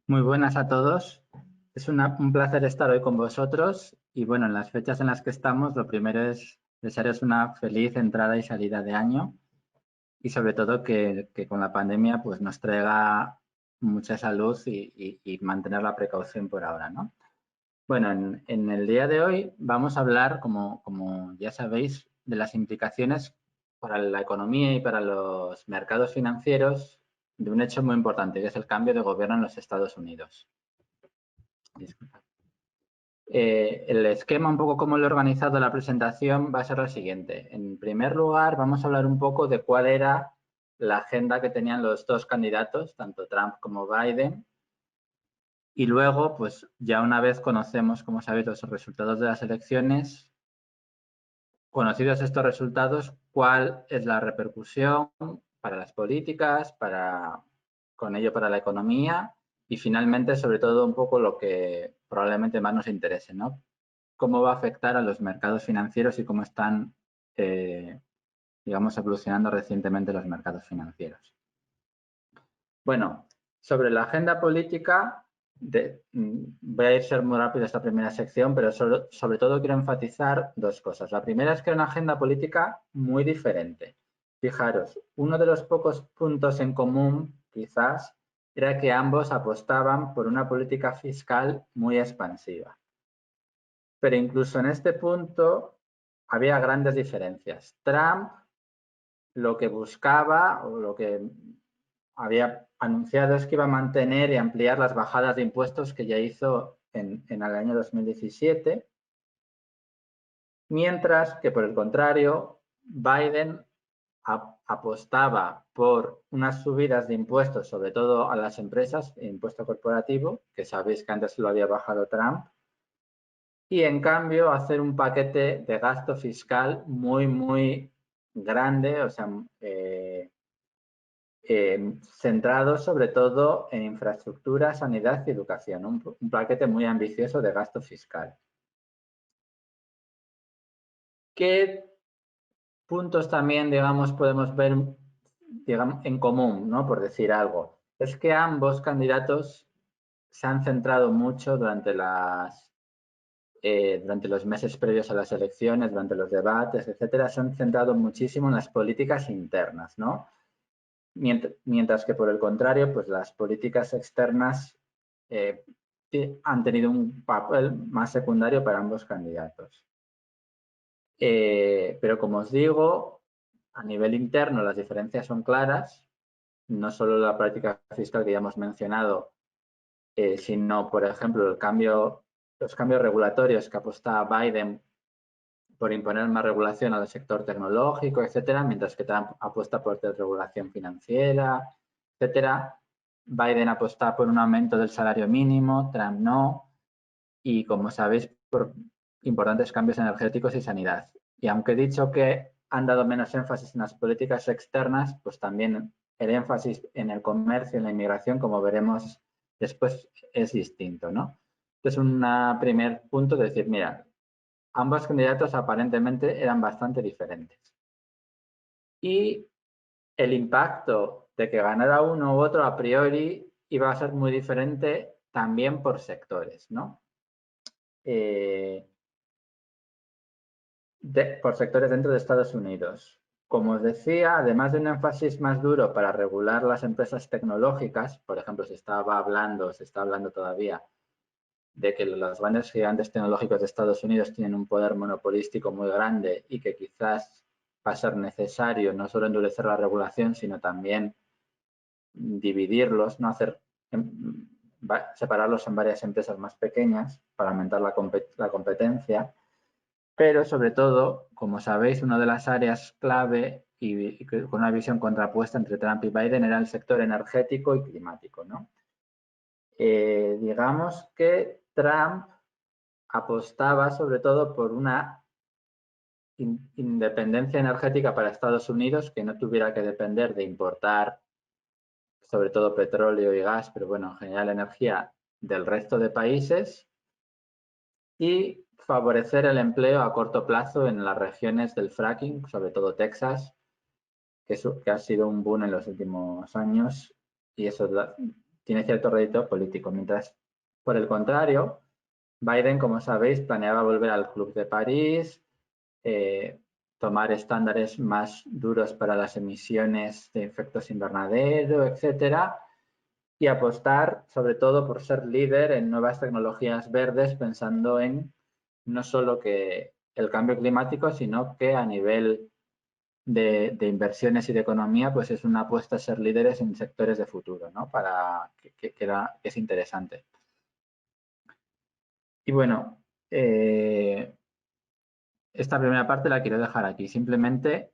Muy buenas a todos. Es un placer estar hoy con vosotros y bueno, en las fechas en las que estamos, lo primero es desearos una feliz entrada y salida de año y sobre todo que con la pandemia pues nos traiga mucha salud y mantener la precaución por ahora, ¿no? Bueno, en el día de hoy vamos a hablar, como ya sabéis, de las implicaciones para la economía y para los mercados financieros de un hecho muy importante, que es el cambio de gobierno en los Estados Unidos. Disculpa. El esquema, un poco como lo he organizado la presentación, va a ser lo siguiente. En primer lugar, vamos a hablar un poco de cuál era la agenda que tenían los dos candidatos, tanto Trump como Biden. Y luego, pues ya una vez conocemos, como sabéis, los resultados de las elecciones, conocidos estos resultados, cuál es la repercusión para las políticas, con ello para la economía y finalmente, sobre todo, un poco lo que probablemente más nos interese, ¿no? Cómo va a afectar a los mercados financieros y cómo están, digamos, evolucionando recientemente los mercados financieros. Bueno, sobre la agenda política, voy a ir ser muy rápido esta primera sección, pero sobre todo quiero enfatizar dos cosas. La primera es que era una agenda política muy diferente. Fijaros, uno de los pocos puntos en común, quizás, era que ambos apostaban por una política fiscal muy expansiva. Pero incluso en este punto había grandes diferencias. Trump lo que buscaba o lo que había anunciado es que iba a mantener y ampliar las bajadas de impuestos que ya hizo en el año 2017, mientras que, por el contrario, Biden apostaba por unas subidas de impuestos, sobre todo a las empresas, impuesto corporativo, que sabéis que antes lo había bajado Trump, y en cambio hacer un paquete de gasto fiscal muy, muy grande, o sea, centrado sobre todo en infraestructura, sanidad y educación, un paquete muy ambicioso de gasto fiscal. ¿Qué puntos también, digamos, podemos ver digamos, en común, ¿no? Por decir algo? Es que ambos candidatos se han centrado mucho durante los meses previos a las elecciones, durante los debates, etcétera, se han centrado muchísimo en las políticas internas, ¿no? Mientras que, por el contrario, pues las políticas externas eh, han tenido un papel más secundario para ambos candidatos. Pero, como os digo, a nivel interno las diferencias son claras, no solo la práctica fiscal que ya hemos mencionado, sino, por ejemplo, los cambios regulatorios que apostaba Biden por imponer más regulación al sector tecnológico, etcétera, mientras que Trump apuesta por desregulación financiera, etcétera. Biden apuesta por un aumento del salario mínimo, Trump no. Y, como sabéis, por importantes cambios energéticos y sanidad. Y aunque he dicho que han dado menos énfasis en las políticas externas, pues también el énfasis en el comercio y en la inmigración, como veremos después, es distinto, ¿no? Entonces, un primer punto de decir, mira, ambos candidatos aparentemente eran bastante diferentes. Y el impacto de que ganara uno u otro a priori iba a ser muy diferente también por sectores, ¿no? Por sectores dentro de Estados Unidos. Como os decía, además de un énfasis más duro para regular las empresas tecnológicas, por ejemplo, se está hablando todavía de que los grandes gigantes tecnológicos de Estados Unidos tienen un poder monopolístico muy grande y que quizás va a ser necesario no solo endurecer la regulación, sino también dividirlos, no separarlos en varias empresas más pequeñas para aumentar la competencia. Pero, sobre todo, como sabéis, una de las áreas clave y con una visión contrapuesta entre Trump y Biden era el sector energético y climático, ¿no? Digamos que Trump apostaba sobre todo por una independencia energética para Estados Unidos, que no tuviera que depender de importar sobre todo petróleo y gas, pero bueno, en general energía del resto de países, y favorecer el empleo a corto plazo en las regiones del fracking, sobre todo Texas, que ha sido un boom en los últimos años, y eso tiene cierto rédito político. Mientras, por el contrario, Biden, como sabéis, planeaba volver al Club de París, tomar estándares más duros para las emisiones de efectos invernadero, etcétera, y apostar sobre todo por ser líder en nuevas tecnologías verdes, pensando en no solo que el cambio climático, sino que a nivel de inversiones y de economía, pues es una apuesta a ser líderes en sectores de futuro, ¿no? Para que es interesante. Y bueno, esta primera parte la quiero dejar aquí, simplemente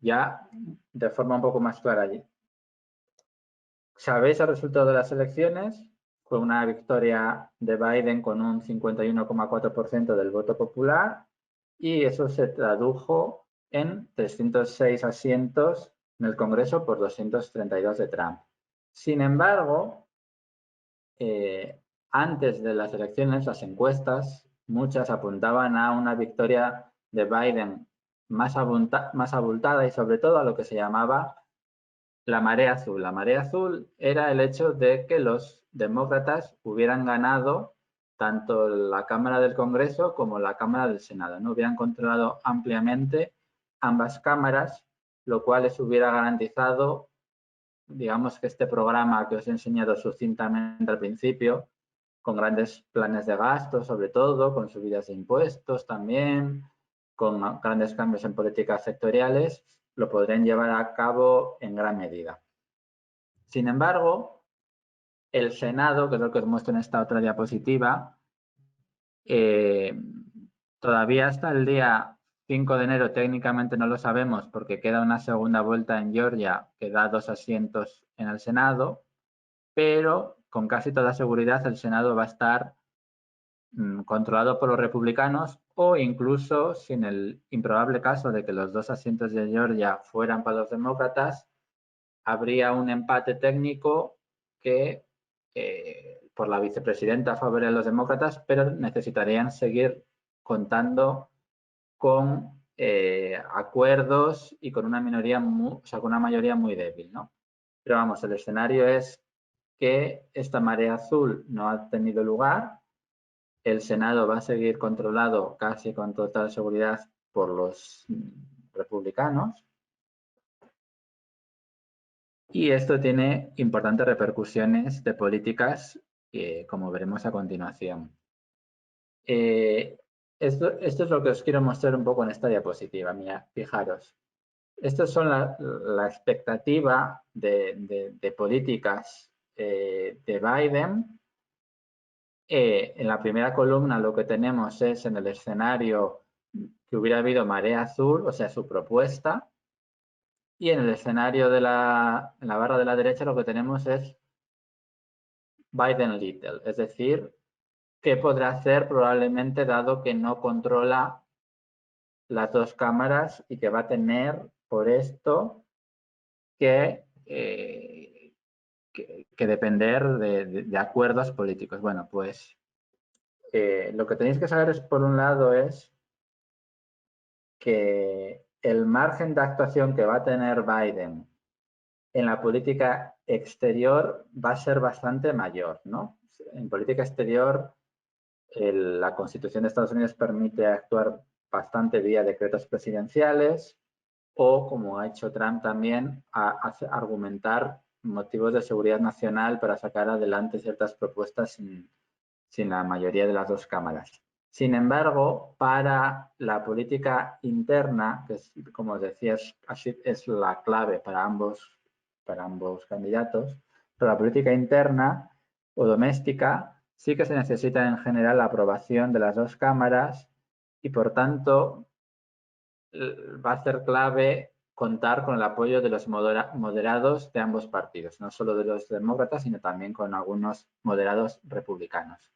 ya de forma un poco más clara allí. ¿Sabéis el resultado de las elecciones? Fue una victoria de Biden con un 51,4% del voto popular y eso se tradujo en 306 asientos en el Congreso por 232 de Trump. Sin embargo, antes de las elecciones, las encuestas, muchas apuntaban a una victoria de Biden más abultada y sobre todo a lo que se llamaba la marea azul. La marea azul era el hecho de que los demócratas hubieran ganado tanto la Cámara del Congreso como la Cámara del Senado, ¿no? Hubieran controlado ampliamente ambas cámaras, lo cual les hubiera garantizado, digamos, que este programa que os he enseñado sucintamente al principio, con grandes planes de gasto, sobre todo, con subidas de impuestos también, con grandes cambios en políticas sectoriales, lo podrían llevar a cabo en gran medida. Sin embargo, el Senado, que es lo que os muestro en esta otra diapositiva, todavía hasta el día 5 de enero técnicamente no lo sabemos porque queda una segunda vuelta en Georgia que da 2 asientos en el Senado, pero con casi toda seguridad el Senado va a estar controlado por los republicanos o incluso, sin el improbable caso de que los 2 asientos de Georgia fueran para los demócratas, habría un empate técnico que por la vicepresidenta favorea a los demócratas, pero necesitarían seguir contando con acuerdos y con una minoría, con una mayoría muy débil, ¿no? Pero vamos, el escenario es que esta marea azul no ha tenido lugar. El Senado va a seguir controlado casi con total seguridad por los republicanos. Y esto tiene importantes repercusiones de políticas, como veremos a continuación. Esto es lo que os quiero mostrar un poco en esta diapositiva. Mira, fijaros. Estas son la expectativa de políticas de Biden. En la primera columna lo que tenemos es en el escenario que hubiera habido marea azul, o sea, su propuesta. Y en el escenario en la barra de la derecha lo que tenemos es Biden Little, es decir, qué podrá hacer probablemente dado que no controla las dos cámaras y que va a tener por esto que depender de acuerdos políticos. Bueno, pues lo que tenéis que saber es, por un lado, es que el margen de actuación que va a tener Biden en la política exterior va a ser bastante mayor, ¿no? En política exterior, la Constitución de Estados Unidos permite actuar bastante vía decretos presidenciales o, como ha hecho Trump también, argumentar motivos de seguridad nacional para sacar adelante ciertas propuestas sin la mayoría de las dos cámaras. Sin embargo, para la política interna, que es, como os decía, es la clave para ambos candidatos, para la política interna o doméstica sí que se necesita en general la aprobación de las dos cámaras y, por tanto, va a ser clave contar con el apoyo de los moderados de ambos partidos, no solo de los demócratas, sino también con algunos moderados republicanos.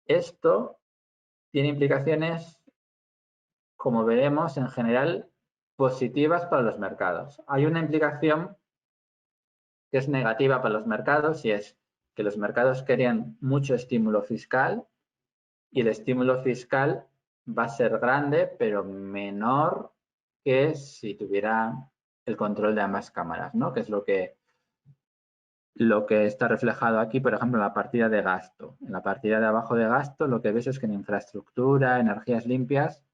Esto tiene implicaciones, como veremos, en general positivas para los mercados. Hay una implicación que es negativa para los mercados y es que los mercados querían mucho estímulo fiscal y el estímulo fiscal va a ser grande, pero menor que si tuviera el control de ambas cámaras, ¿no? Que es lo que lo que está reflejado aquí, por ejemplo, en la partida de gasto. En la partida de abajo de gasto, lo que ves es que en infraestructura, energías limpias,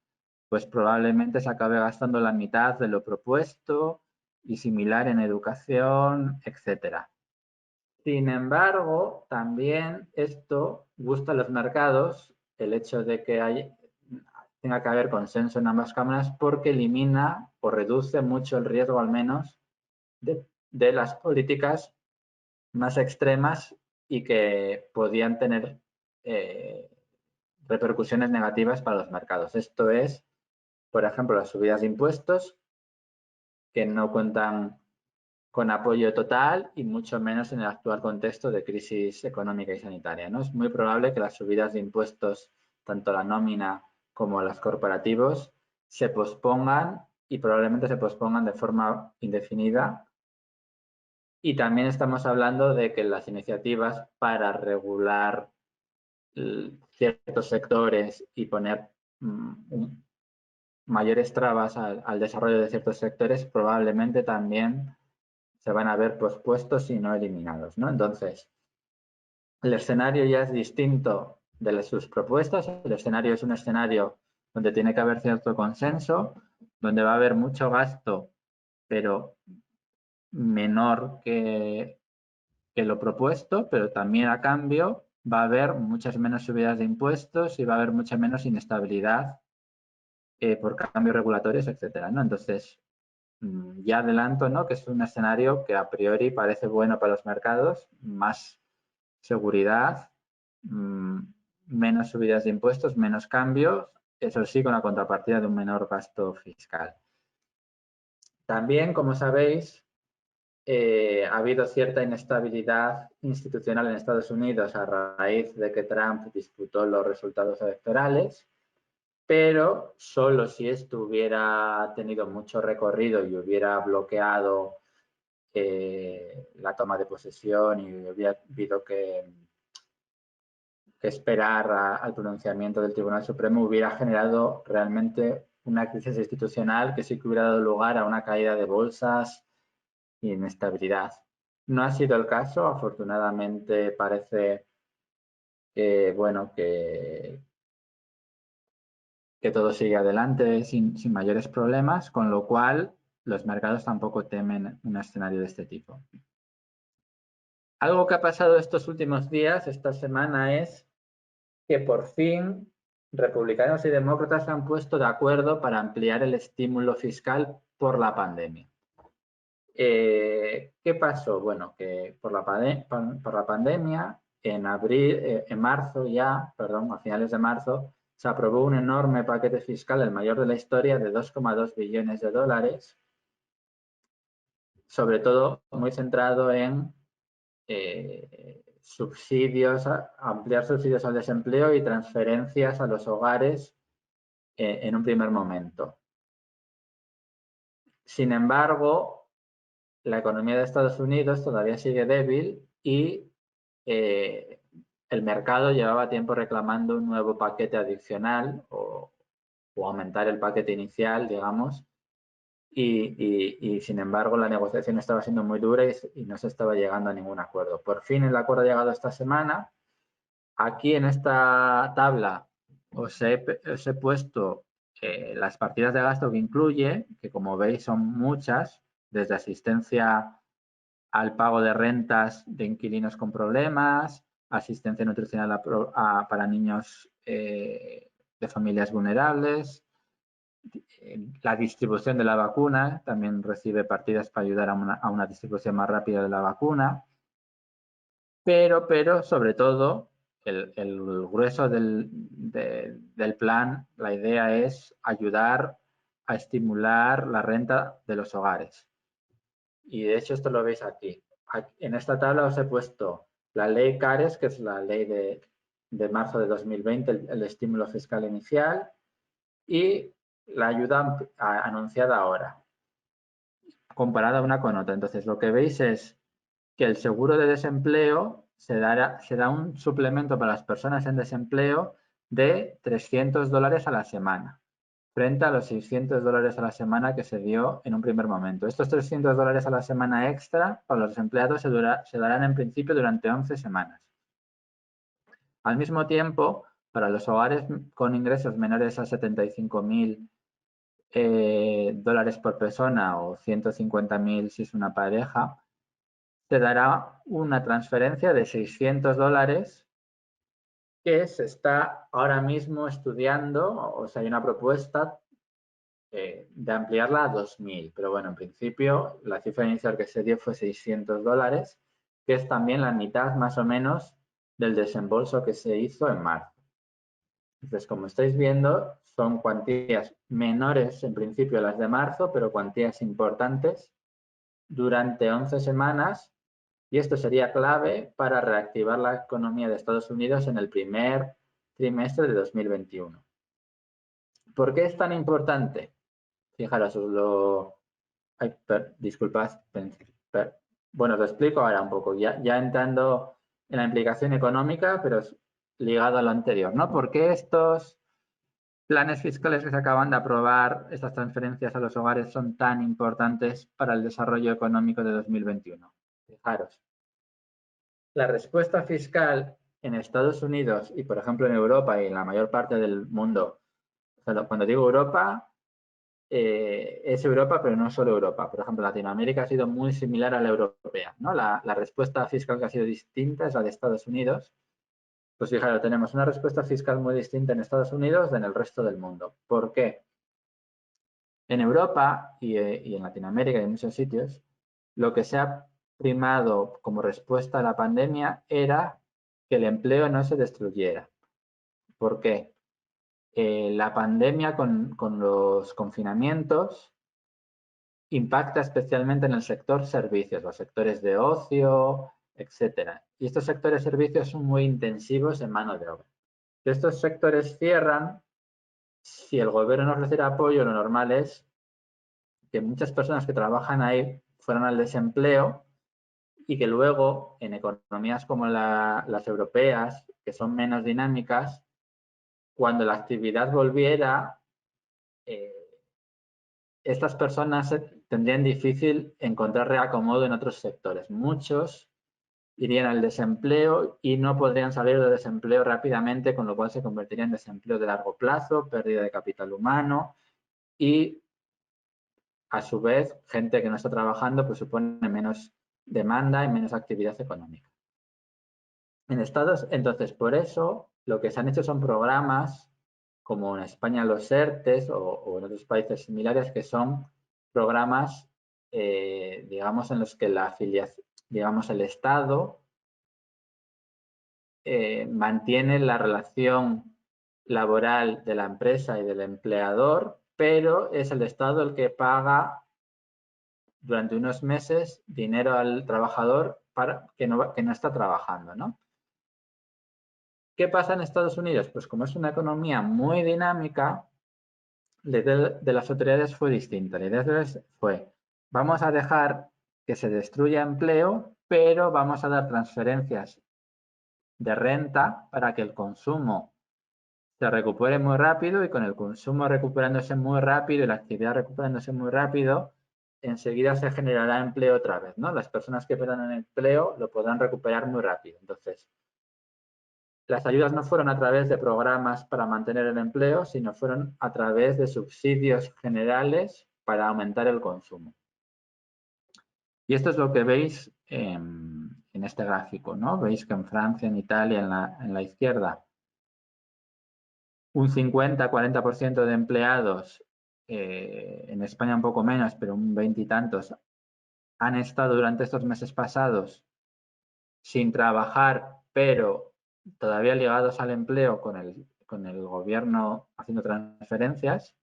pues probablemente se acabe gastando la mitad de lo propuesto y similar en educación, etcétera. Sin embargo, también esto gusta a los mercados, el hecho de que tenga que haber consenso en ambas cámaras, porque elimina o reduce mucho el riesgo, al menos, de las políticas más extremas y que podían tener eh, repercusiones negativas para los mercados. Esto es, por ejemplo, las subidas de impuestos que no cuentan con apoyo total y mucho menos en el actual contexto de crisis económica y sanitaria, ¿no? Es muy probable que las subidas de impuestos, tanto a la nómina como a los corporativos, se pospongan y probablemente se pospongan de forma indefinida. Y también estamos hablando de que las iniciativas para regular ciertos sectores y poner mayores trabas al desarrollo de ciertos sectores probablemente también se van a ver pospuestos y no eliminados, ¿no? Entonces, el escenario ya es distinto de sus propuestas. El escenario es un escenario donde tiene que haber cierto consenso, donde va a haber mucho gasto, pero menor que lo propuesto, pero también a cambio va a haber muchas menos subidas de impuestos y va a haber mucha menos inestabilidad por cambios regulatorios, etcétera, ¿no? Entonces, ya adelanto, ¿no?, que es un escenario que a priori parece bueno para los mercados, más seguridad, menos subidas de impuestos, menos cambios, eso sí, con la contrapartida de un menor gasto fiscal. También, como sabéis, ha habido cierta inestabilidad institucional en Estados Unidos a raíz de que Trump disputó los resultados electorales, pero solo si esto hubiera tenido mucho recorrido y hubiera bloqueado la toma de posesión y hubiera habido que esperar al pronunciamiento del Tribunal Supremo, hubiera generado realmente una crisis institucional que sí que hubiera dado lugar a una caída de bolsas y inestabilidad. No ha sido el caso, afortunadamente parece bueno, que todo sigue adelante sin mayores problemas, con lo cual los mercados tampoco temen un escenario de este tipo. Algo que ha pasado estos últimos días, esta semana, es que por fin republicanos y demócratas se han puesto de acuerdo para ampliar el estímulo fiscal por la pandemia. ¿Qué pasó? Bueno, que por la pandemia, en marzo ya, perdón, a finales de marzo, se aprobó un enorme paquete fiscal, el mayor de la historia, de 2,2 billones de dólares, sobre todo muy centrado en subsidios, ampliar subsidios al desempleo y transferencias a los hogares en un primer momento. Sin embargo, la economía de Estados Unidos todavía sigue débil y el mercado llevaba tiempo reclamando un nuevo paquete adicional o aumentar el paquete inicial, digamos, y sin embargo la negociación estaba siendo muy dura y no se estaba llegando a ningún acuerdo. Por fin el acuerdo ha llegado esta semana. Aquí en esta tabla os he puesto las partidas de gasto que incluye, que como veis son muchas, desde asistencia al pago de rentas de inquilinos con problemas, asistencia nutricional para niños de familias vulnerables, la distribución de la vacuna, también recibe partidas para ayudar a una distribución más rápida de la vacuna, pero sobre todo el grueso del plan, la idea es ayudar a estimular la renta de los hogares. Y de hecho esto lo veis aquí. En esta tabla os he puesto la ley CARES, que es la ley de marzo de 2020, el estímulo fiscal inicial, y la ayuda anunciada ahora, comparada una con otra. Entonces lo que veis es que el seguro de desempleo se da un suplemento para las personas en desempleo de $300 a la semana. frente a los $600 a la semana que se dio en un primer momento. Estos $300 a la semana extra para los desempleados se darán en principio durante 11 semanas. Al mismo tiempo, para los hogares con ingresos menores a 75.000 dólares por persona o 150.000 si es una pareja, se dará una transferencia de $600 que se está ahora mismo estudiando, o sea, hay una propuesta de ampliarla a 2.000, pero bueno, en principio la cifra inicial que se dio fue $600, que es también la mitad más o menos del desembolso que se hizo en marzo. Entonces, como estáis viendo, son cuantías menores en principio a las de marzo, pero cuantías importantes durante 11 semanas, y esto sería clave para reactivar la economía de Estados Unidos en el primer trimestre de 2021. ¿Por qué es tan importante? Fijaros, os lo... Ay, disculpad. Bueno, os lo explico ahora un poco, ya entrando en la implicación económica, pero ligado a lo anterior, ¿no? ¿Por qué estos planes fiscales que se acaban de aprobar, estas transferencias a los hogares, son tan importantes para el desarrollo económico de 2021? Fijaros, la respuesta fiscal en Estados Unidos y, por ejemplo, en Europa y en la mayor parte del mundo, o sea, cuando digo Europa, es Europa, pero no solo Europa. Por ejemplo, Latinoamérica ha sido muy similar a la europea, ¿no? La respuesta fiscal que ha sido distinta es la de Estados Unidos. Pues fijaros, tenemos una respuesta fiscal muy distinta en Estados Unidos de en el resto del mundo. ¿Por qué? En Europa y en Latinoamérica y en muchos sitios, lo que se ha primado como respuesta a la pandemia era que el empleo no se destruyera. ¿Por qué? La pandemia con los confinamientos impacta especialmente en el sector servicios, los sectores de ocio, etcétera. Y estos sectores servicios son muy intensivos en mano de obra. Si estos sectores cierran, si el gobierno no ofreciera apoyo, lo normal es que muchas personas que trabajan ahí fueran al desempleo y que luego en economías como las europeas, que son menos dinámicas, cuando la actividad volviera, eh, estas personas tendrían difícil encontrar reacomodo en otros sectores. Muchos irían al desempleo y no podrían salir del desempleo rápidamente, con lo cual se convertiría en desempleo de largo plazo, pérdida de capital humano y, a su vez, gente que no está trabajando pues supone menos demanda y menos actividad económica. Entonces, por eso, lo que se han hecho son programas como en España los ERTES o en otros países similares, que son programas, digamos, en los que la afiliación, digamos, el Estado mantiene la relación laboral de la empresa y del empleador, pero es el Estado el que paga durante unos meses dinero al trabajador para que no está trabajando, ¿no? ¿Qué pasa en Estados Unidos? Pues como es una economía muy dinámica, la idea de las autoridades fue distinta. La idea fue, vamos a dejar que se destruya empleo, pero vamos a dar transferencias de renta para que el consumo se recupere muy rápido, y con el consumo recuperándose muy rápido y la actividad recuperándose muy rápido, enseguida se generará empleo otra vez, ¿no? Las personas que pierdan el empleo lo podrán recuperar muy rápido. Entonces, las ayudas no fueron a través de programas para mantener el empleo, sino fueron a través de subsidios generales para aumentar el consumo. Y esto es lo que veis en este gráfico, ¿no? Veis que en Francia, en Italia, en la izquierda, un 50-40% de empleados, en España un poco menos, pero un 20 y tantos, han estado durante estos meses pasados sin trabajar, pero todavía ligados al empleo con el gobierno haciendo transferencias,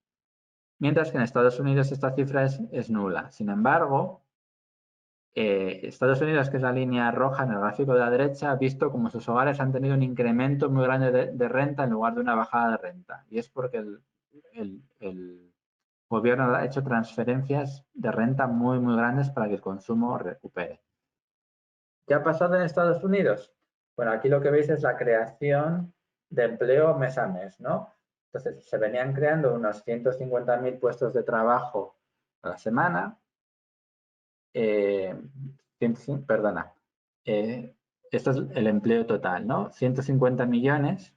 mientras que en Estados Unidos esta cifra es nula. Sin embargo, Estados Unidos, que es la línea roja en el gráfico de la derecha, ha visto como sus hogares han tenido un incremento muy grande de renta en lugar de una bajada de renta. Y es porque el gobierno ha hecho transferencias de renta muy, muy grandes para que el consumo recupere. ¿Qué ha pasado en Estados Unidos? Bueno, aquí lo que veis es la creación de empleo mes a mes, ¿no? Entonces, se venían creando unos 150.000 puestos de trabajo a la semana. Perdona, esto es el empleo total, ¿no? 150 millones.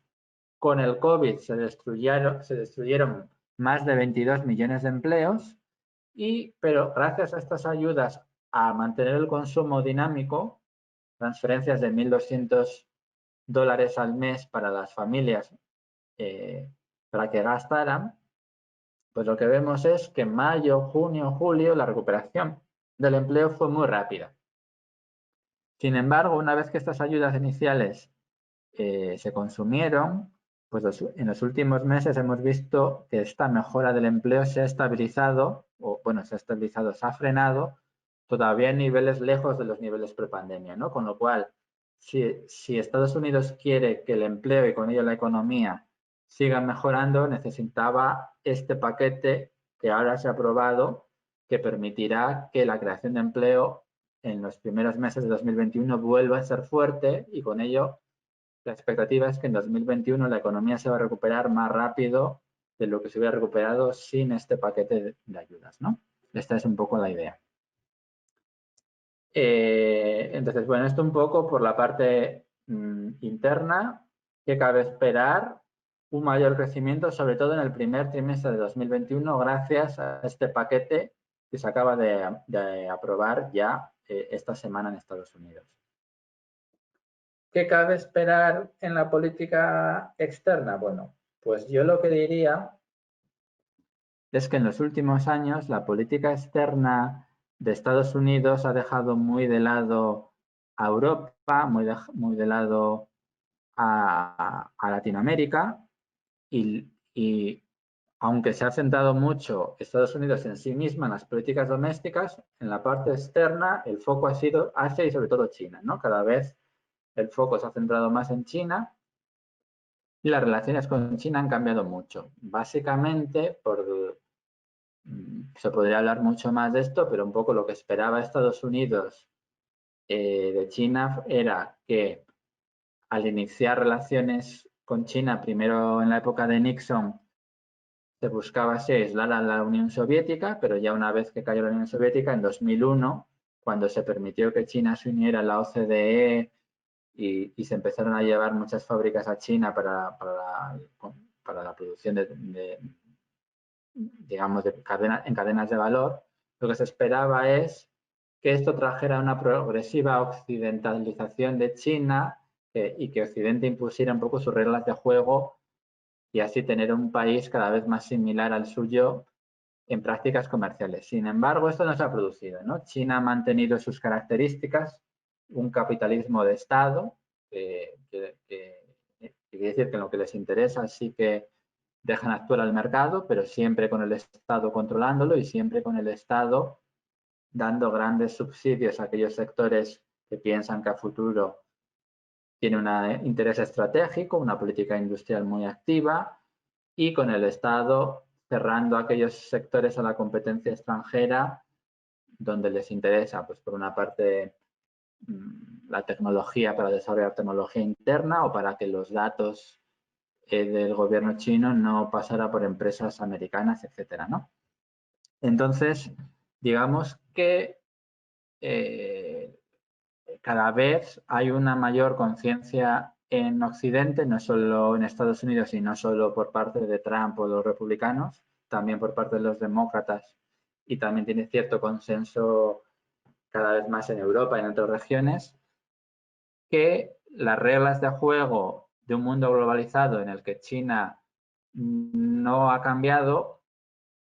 Con el COVID se destruyeron más de 22 millones de empleos, pero gracias a estas ayudas a mantener el consumo dinámico, transferencias de 1.200 dólares al mes para las familias para que gastaran, pues lo que vemos es que en mayo, junio, julio la recuperación del empleo fue muy rápida. Sin embargo, una vez que estas ayudas iniciales se consumieron, pues en los últimos meses hemos visto que esta mejora del empleo se ha estabilizado, se ha frenado, todavía en niveles lejos de los niveles prepandemia, ¿no? Con lo cual, si Estados Unidos quiere que el empleo y con ello la economía sigan mejorando, necesitaba este paquete que ahora se ha aprobado, que permitirá que la creación de empleo en los primeros meses de 2021 vuelva a ser fuerte y con ello la expectativa es que en 2021 la economía se va a recuperar más rápido de lo que se hubiera recuperado sin este paquete de ayudas, ¿no? Esta es un poco la idea. Entonces, bueno, esto un poco por la parte interna, que cabe esperar un mayor crecimiento, sobre todo en el primer trimestre de 2021, gracias a este paquete que se acaba de aprobar ya esta semana en Estados Unidos. ¿Qué cabe esperar en la política externa? Bueno, pues yo lo que diría es que en los últimos años la política externa de Estados Unidos ha dejado muy de lado a Europa, muy de lado a Latinoamérica y aunque se ha centrado mucho Estados Unidos en sí misma en las políticas domésticas, en la parte externa el foco ha sido Asia y sobre todo China, ¿no? Cada vez el foco se ha centrado más en China y las relaciones con China han cambiado mucho. Básicamente, se podría hablar mucho más de esto, pero un poco lo que esperaba Estados Unidos de China era que al iniciar relaciones con China, primero en la época de Nixon, se buscaba así aislar a la Unión Soviética, pero ya una vez que cayó la Unión Soviética, en 2001, cuando se permitió que China se uniera a la OCDE y se empezaron a llevar muchas fábricas a China para la producción digamos, en cadenas de valor, lo que se esperaba es que esto trajera una progresiva occidentalización de China y que Occidente impusiera un poco sus reglas de juego y así tener un país cada vez más similar al suyo en prácticas comerciales. Sin embargo, esto no se ha producido, ¿no? China ha mantenido sus características, un capitalismo de Estado, que quiere decir que en lo que les interesa sí que dejan actuar al mercado, pero siempre con el Estado controlándolo y siempre con el Estado dando grandes subsidios a aquellos sectores que piensan que a futuro tiene un interés estratégico, una política industrial muy activa y con el Estado cerrando aquellos sectores a la competencia extranjera donde les interesa, pues por una parte, la tecnología para desarrollar tecnología interna o para que los datos del gobierno chino no pasara por empresas americanas, etcétera, ¿no? Entonces, digamos que cada vez hay una mayor conciencia en Occidente, no solo en Estados Unidos y no solo por parte de Trump o los republicanos, también por parte de los demócratas y también tiene cierto consenso cada vez más en Europa y en otras regiones, que las reglas de juego de un mundo globalizado en el que China no ha cambiado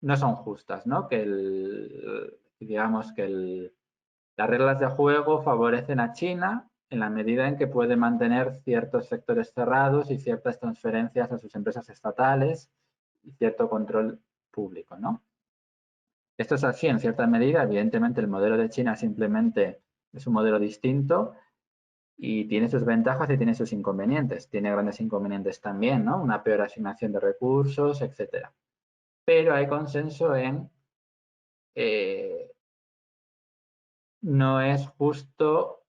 no son justas, ¿no? Que digamos que las reglas de juego favorecen a China en la medida en que puede mantener ciertos sectores cerrados y ciertas transferencias a sus empresas estatales y cierto control público, ¿no? Esto es así en cierta medida. Evidentemente, el modelo de China simplemente es un modelo distinto y tiene sus ventajas y tiene sus inconvenientes. Tiene grandes inconvenientes también, ¿no? Una peor asignación de recursos, etcétera. Pero hay consenso en no es justo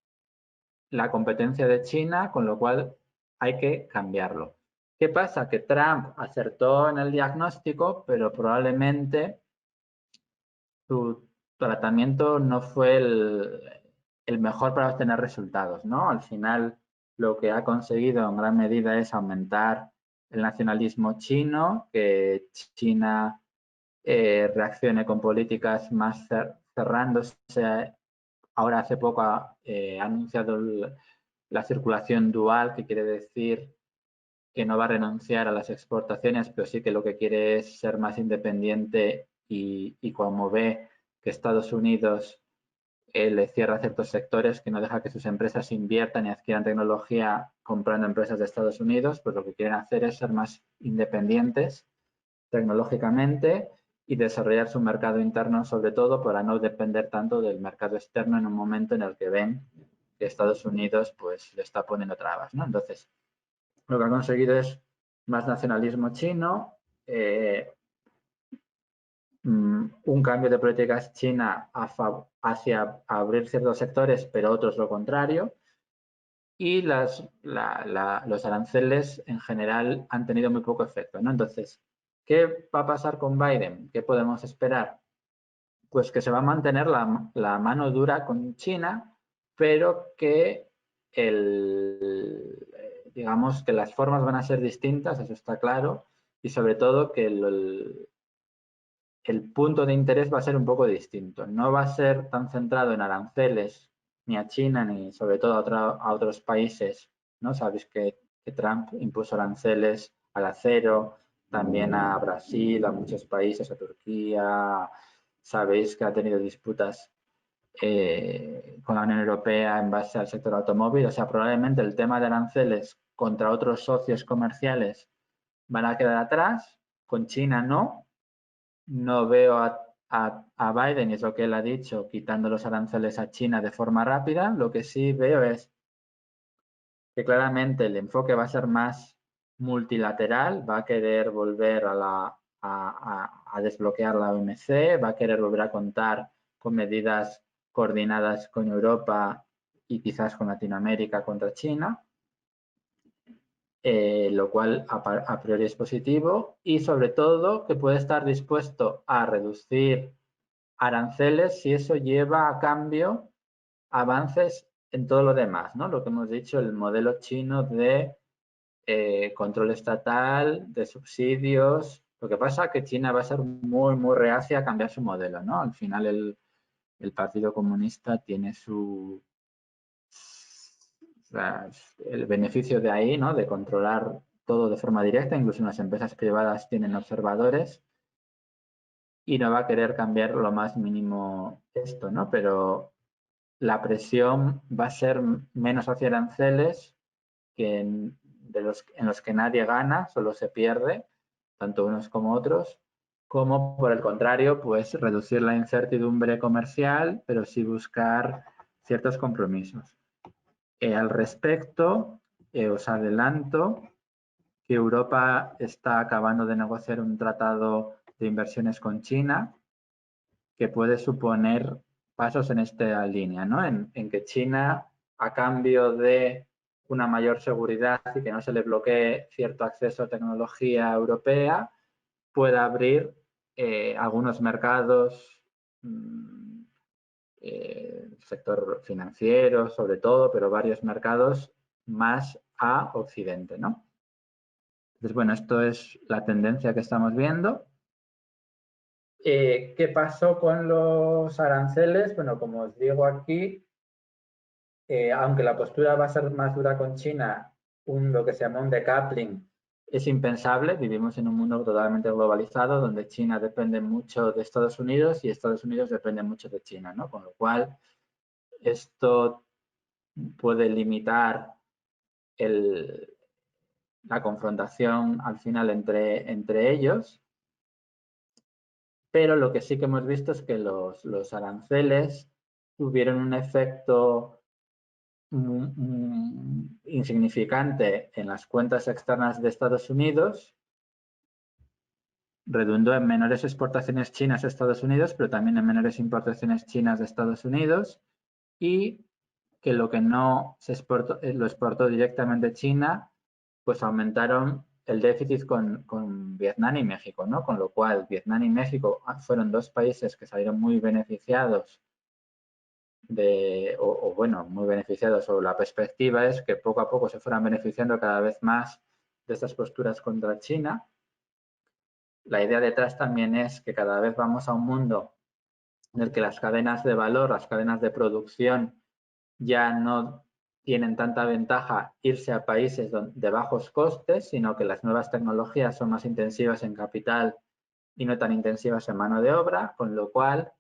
la competencia de China, con lo cual hay que cambiarlo. ¿Qué pasa? Que Trump acertó en el diagnóstico, pero probablemente su tratamiento no fue el mejor para obtener resultados, ¿no? Al final, lo que ha conseguido en gran medida es aumentar el nacionalismo chino, que China reaccione con políticas más cerrándose. Ahora hace poco ha anunciado la circulación dual, que quiere decir que no va a renunciar a las exportaciones, pero sí que lo que quiere es ser más independiente y como ve que Estados Unidos le cierra ciertos sectores, que no deja que sus empresas inviertan y adquieran tecnología comprando empresas de Estados Unidos, pues lo que quieren hacer es ser más independientes tecnológicamente y desarrollar su mercado interno, sobre todo para no depender tanto del mercado externo en un momento en el que ven que Estados Unidos pues le está poniendo trabas, ¿no? Entonces, lo que ha conseguido es más nacionalismo chino, un cambio de políticas china hacia abrir ciertos sectores, pero otros lo contrario, y los aranceles en general han tenido muy poco efecto, ¿no? Entonces, ¿qué va a pasar con Biden? ¿Qué podemos esperar? Pues que se va a mantener la mano dura con China, pero que digamos que las formas van a ser distintas, eso está claro, y sobre todo que el punto de interés va a ser un poco distinto. No va a ser tan centrado en aranceles ni a China ni sobre todo a otros países, ¿no? Sabéis que Trump impuso aranceles al acero, también a Brasil, a muchos países, a Turquía. Sabéis que ha tenido disputas con la Unión Europea en base al sector automóvil. O sea, probablemente el tema de aranceles contra otros socios comerciales van a quedar atrás, con China no. No veo a Biden, y es lo que él ha dicho, quitando los aranceles a China de forma rápida. Lo que sí veo es que claramente el enfoque va a ser más multilateral, va a querer volver a desbloquear la OMC, va a querer volver a contar con medidas coordinadas con Europa y quizás con Latinoamérica contra China, lo cual a priori es positivo, y sobre todo que puede estar dispuesto a reducir aranceles si eso lleva a cambio avances en todo lo demás, ¿no? Lo que hemos dicho, el modelo chino de control estatal, de subsidios. Lo que pasa es que China va a ser muy, muy reacia a cambiar su modelo, ¿no? Al final el Partido Comunista tiene el beneficio de ahí, ¿no? De controlar todo de forma directa, incluso en las empresas privadas tienen observadores y no va a querer cambiar lo más mínimo esto, ¿no? Pero la presión va a ser menos hacia aranceles que en los que nadie gana, solo se pierde, tanto unos como otros, como por el contrario, pues reducir la incertidumbre comercial, pero sí buscar ciertos compromisos. Al respecto, os adelanto que Europa está acabando de negociar un tratado de inversiones con China que puede suponer pasos en esta línea, ¿no? En que China, a cambio de una mayor seguridad y que no se le bloquee cierto acceso a tecnología europea, pueda abrir algunos mercados, sector financiero sobre todo, pero varios mercados más a Occidente, ¿no? Entonces, bueno, esto es la tendencia que estamos viendo. ¿Qué pasó con los aranceles? Bueno, como os digo aquí, aunque la postura va a ser más dura con China, lo que se llama un decoupling es impensable. Vivimos en un mundo totalmente globalizado donde China depende mucho de Estados Unidos y Estados Unidos depende mucho de China, ¿no? Con lo cual, esto puede limitar la confrontación al final entre ellos. Pero lo que sí que hemos visto es que los aranceles tuvieron un efecto insignificante en las cuentas externas de Estados Unidos, redundó en menores exportaciones chinas a Estados Unidos, pero también en menores importaciones chinas de Estados Unidos, y que lo que no se exportó, lo exportó directamente China, pues aumentaron el déficit con Vietnam y México, ¿no? Con lo cual, Vietnam y México fueron dos países que salieron muy beneficiados bueno, muy beneficiados, o la perspectiva es que poco a poco se fueran beneficiando cada vez más de estas posturas contra China. La idea detrás también es que cada vez vamos a un mundo en el que las cadenas de valor, las cadenas de producción ya no tienen tanta ventaja irse a países de bajos costes, sino que las nuevas tecnologías son más intensivas en capital y no tan intensivas en mano de obra, con lo cual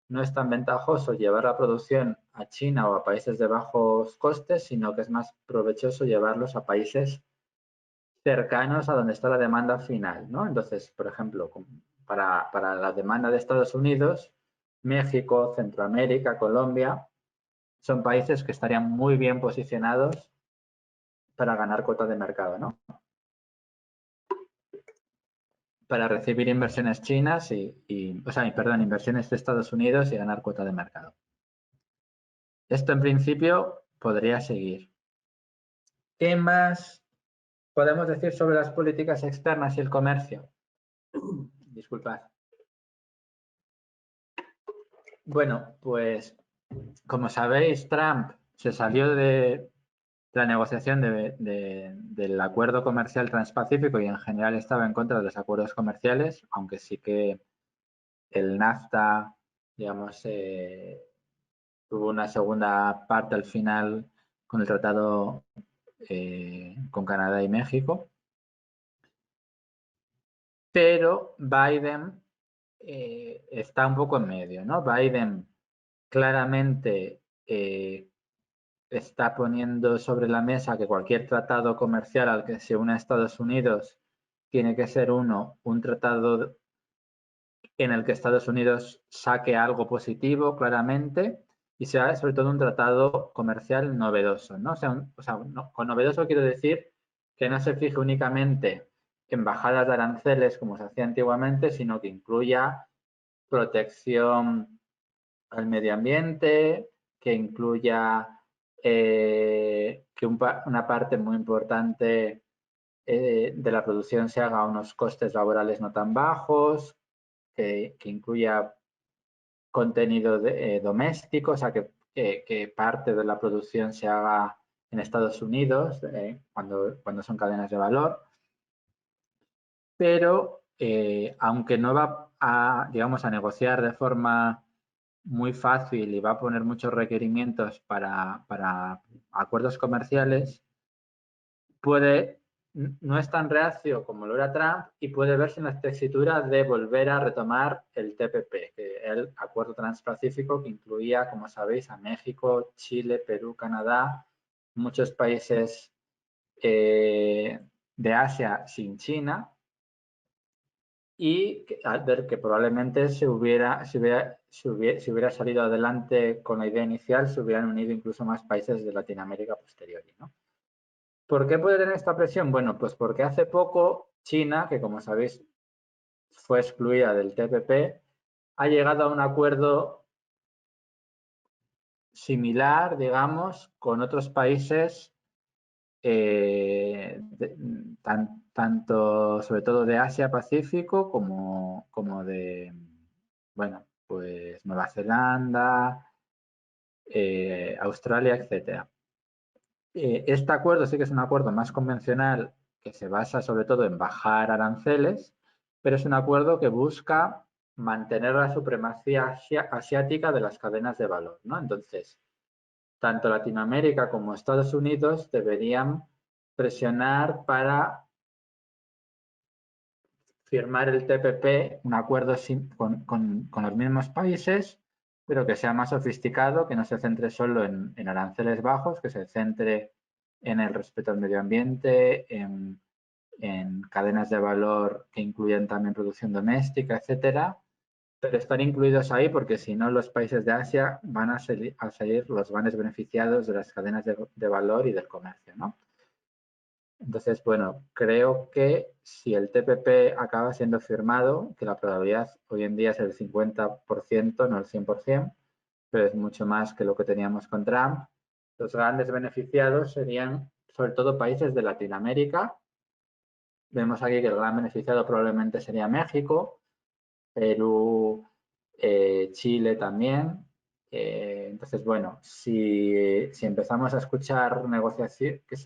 no es tan ventajoso llevar la producción a China o a países de bajos costes, sino que es más provechoso llevarlos a países cercanos a donde está la demanda final, ¿no? Entonces, por ejemplo, para la demanda de Estados Unidos, México, Centroamérica, Colombia, son países que estarían muy bien posicionados para ganar cuota de mercado, ¿no? Para recibir inversiones chinas inversiones de Estados Unidos y ganar cuota de mercado. Esto en principio podría seguir. ¿Qué más podemos decir sobre las políticas externas y el comercio? Disculpad. Bueno, pues como sabéis, Trump se salió de la negociación del acuerdo comercial transpacífico y en general estaba en contra de los acuerdos comerciales, aunque sí que el NAFTA, digamos, tuvo una segunda parte al final con el tratado con Canadá y México. Pero Biden está un poco en medio, ¿no? Biden claramente está poniendo sobre la mesa que cualquier tratado comercial al que se una Estados Unidos tiene que ser un tratado en el que Estados Unidos saque algo positivo claramente y sea sobre todo un tratado comercial novedoso, ¿no? Con novedoso quiero decir que no se fije únicamente en bajadas de aranceles como se hacía antiguamente, sino que incluya protección al medio ambiente, que incluya que una parte muy importante de la producción se haga a unos costes laborales no tan bajos, que incluya contenido doméstico, o sea, que parte de la producción se haga en Estados Unidos cuando son cadenas de valor. Pero aunque no va digamos, a negociar de forma muy fácil y va a poner muchos requerimientos para acuerdos comerciales, no es tan reacio como lo era Trump y puede verse en la tesitura de volver a retomar el TPP, el Acuerdo Transpacífico que incluía, como sabéis, a México, Chile, Perú, Canadá, muchos países de Asia sin China, y al ver que probablemente si hubiera salido adelante con la idea inicial, se hubieran unido incluso más países de Latinoamérica posteriori, ¿no? ¿Por qué puede tener esta presión? Bueno, pues porque hace poco China, que como sabéis fue excluida del TPP, ha llegado a un acuerdo similar, digamos, con otros países, tanto sobre todo de Asia-Pacífico como de, bueno, pues Nueva Zelanda, Australia, etcétera. Este acuerdo sí que es un acuerdo más convencional que se basa sobre todo en bajar aranceles, pero es un acuerdo que busca mantener la supremacía asiática de las cadenas de valor, ¿no? Entonces, tanto Latinoamérica como Estados Unidos deberían presionar para firmar el TPP, un acuerdo con los mismos países, pero que sea más sofisticado, que no se centre solo en aranceles bajos, que se centre en el respeto al medio ambiente, en cadenas de valor que incluyan también producción doméstica, etcétera, pero están incluidos ahí porque si no los países de Asia van a salir los grandes beneficiados de las cadenas de valor y del comercio, ¿no? Entonces, bueno, creo que si el TPP acaba siendo firmado, que la probabilidad hoy en día es el 50%, no el 100%, pero es mucho más que lo que teníamos con Trump, los grandes beneficiados serían sobre todo países de Latinoamérica vemos aquí que el gran beneficiado probablemente sería México, Perú, Chile también. Entonces, bueno, si empezamos a escuchar negociaciones que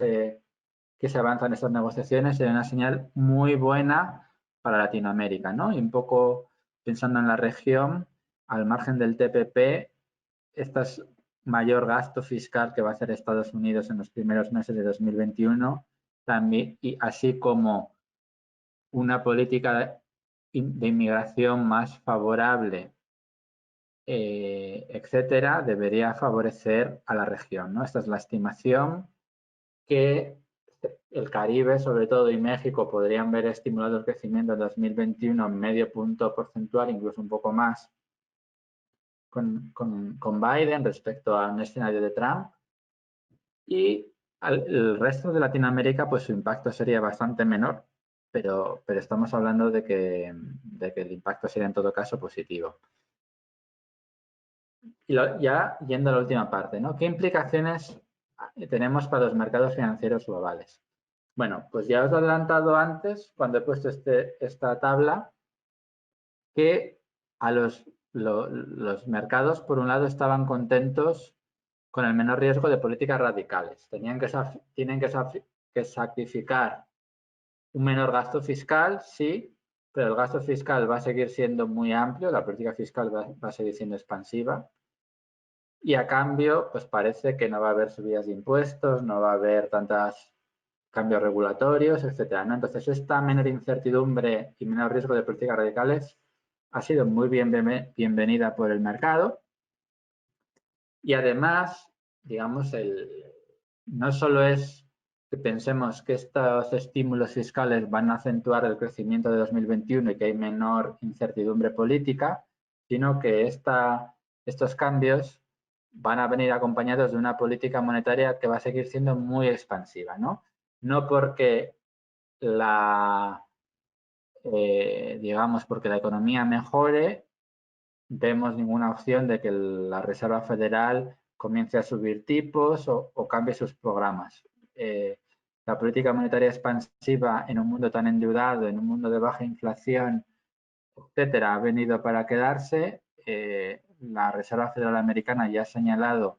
se avanzan estas negociaciones, sería una señal muy buena para Latinoamérica, ¿no? Y un poco pensando en la región, al margen del TPP, este es mayor gasto fiscal que va a hacer Estados Unidos en los primeros meses de 2021, también, y así como una política de inmigración más favorable, etcétera, debería favorecer a la región, ¿no? Esta es la estimación que el Caribe, sobre todo, y México podrían ver estimulado el crecimiento en 2021 en medio punto porcentual, incluso un poco más, con Biden respecto a un escenario de Trump. Y el resto de Latinoamérica, pues su impacto sería bastante menor, pero estamos hablando de que el impacto sería en todo caso positivo. Y ya yendo a la última parte, ¿no? ¿Qué implicaciones tenemos para los mercados financieros globales? Bueno, pues ya os he adelantado antes, cuando he puesto esta tabla, que a los mercados, por un lado, estaban contentos con el menor riesgo de políticas radicales. Tienen que sacrificar un menor gasto fiscal, sí, pero el gasto fiscal va a seguir siendo muy amplio, la política fiscal va a seguir siendo expansiva. Y a cambio, pues parece que no va a haber subidas de impuestos, no va a haber tantos cambios regulatorios, etcétera, ¿no? Entonces, esta menor incertidumbre y menor riesgo de políticas radicales ha sido muy bienvenida por el mercado. Y además, digamos, no solo es que pensemos que estos estímulos fiscales van a acentuar el crecimiento de 2021 y que hay menor incertidumbre política, sino que estos cambios van a venir acompañados de una política monetaria que va a seguir siendo muy expansiva, ¿no? No porque digamos, porque la economía mejore, vemos ninguna opción de que la Reserva Federal comience a subir tipos o cambie sus programas. La política monetaria expansiva en un mundo tan endeudado, en un mundo de baja inflación, etcétera, ha venido para quedarse. La Reserva Federal Americana ya ha señalado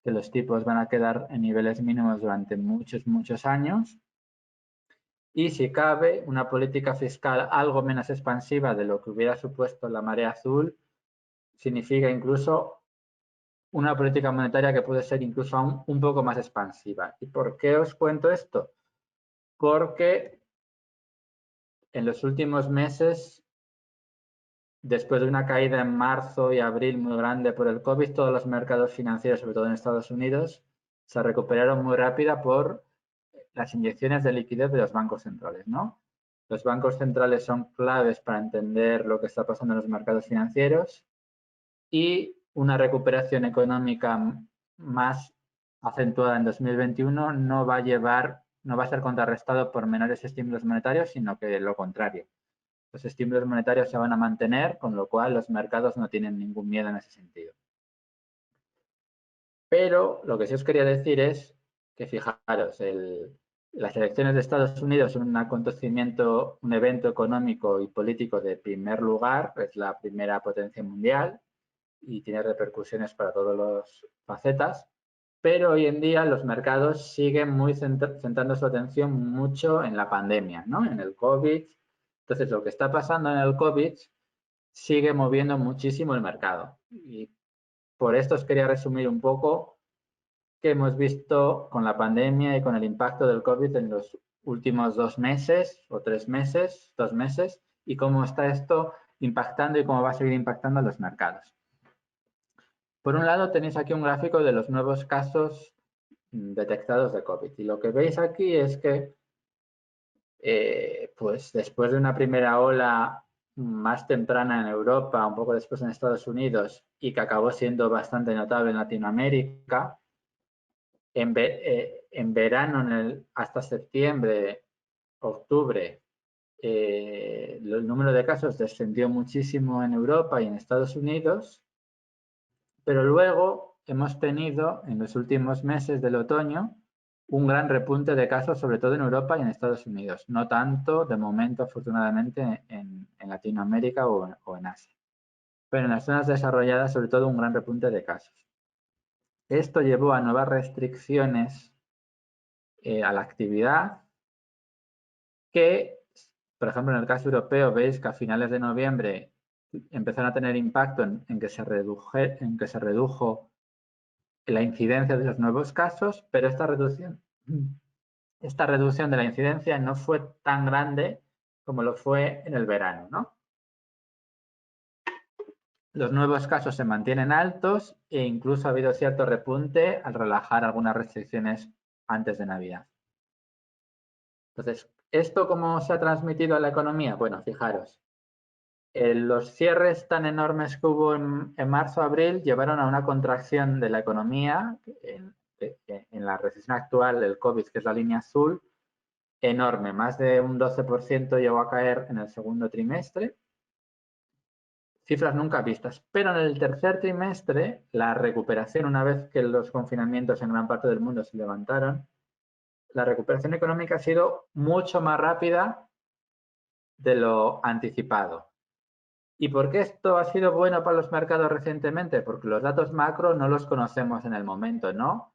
que los tipos van a quedar en niveles mínimos durante muchos, muchos años. Y si cabe, una política fiscal algo menos expansiva de lo que hubiera supuesto la marea azul significa incluso una política monetaria que puede ser incluso aún un poco más expansiva. ¿Y por qué os cuento esto? Porque en los últimos meses, después de una caída en marzo y abril muy grande por el COVID, todos los mercados financieros, sobre todo en Estados Unidos, se recuperaron muy rápida por las inyecciones de liquidez de los bancos centrales, ¿no? Los bancos centrales son claves para entender lo que está pasando en los mercados financieros y una recuperación económica más acentuada en 2021 no va a ser contrarrestado por menores estímulos monetarios, sino que lo contrario. Los estímulos monetarios se van a mantener, con lo cual los mercados no tienen ningún miedo en ese sentido. Pero lo que sí os quería decir es que fijaros, las elecciones de Estados Unidos son un acontecimiento, un evento económico y político de primer lugar, es la primera potencia mundial y tiene repercusiones para todas las facetas, pero hoy en día los mercados siguen muy centrando su atención mucho en la pandemia, ¿no? En el COVID. Entonces, lo que está pasando en el COVID sigue moviendo muchísimo el mercado. Y por esto os quería resumir un poco qué hemos visto con la pandemia y con el impacto del COVID en los últimos 2 meses o 3 meses, 2 meses, y cómo está esto impactando y cómo va a seguir impactando a los mercados. Por un lado, tenéis aquí un gráfico de los nuevos casos detectados de COVID. Y lo que veis aquí es que, pues después de una primera ola más temprana en Europa, un poco después en Estados Unidos, y que acabó siendo bastante notable en Latinoamérica, en verano, hasta septiembre, octubre, el número de casos descendió muchísimo en Europa y en Estados Unidos, pero luego hemos tenido en los últimos meses del otoño un gran repunte de casos, sobre todo en Europa y en Estados Unidos. No tanto, de momento, afortunadamente, en Latinoamérica o en Asia. Pero en las zonas desarrolladas, sobre todo, un gran repunte de casos. Esto llevó a nuevas restricciones a la actividad que, por ejemplo, en el caso europeo, veis que a finales de noviembre empezaron a tener impacto en que se redujo la incidencia de los nuevos casos, pero esta reducción de la incidencia no fue tan grande como lo fue en el verano, ¿no? Los nuevos casos se mantienen altos e incluso ha habido cierto repunte al relajar algunas restricciones antes de Navidad. Entonces, ¿esto cómo se ha transmitido a la economía? Bueno, fijaros, los cierres tan enormes que hubo en marzo-abril llevaron a una contracción de la economía en la recesión actual del COVID, que es la línea azul, enorme. Más de un 12% llegó a caer en el segundo trimestre. Cifras nunca vistas. Pero en el tercer trimestre, la recuperación, una vez que los confinamientos en gran parte del mundo se levantaron, la recuperación económica ha sido mucho más rápida de lo anticipado. ¿Y por qué esto ha sido bueno para los mercados recientemente? Porque los datos macro no los conocemos en el momento, ¿no?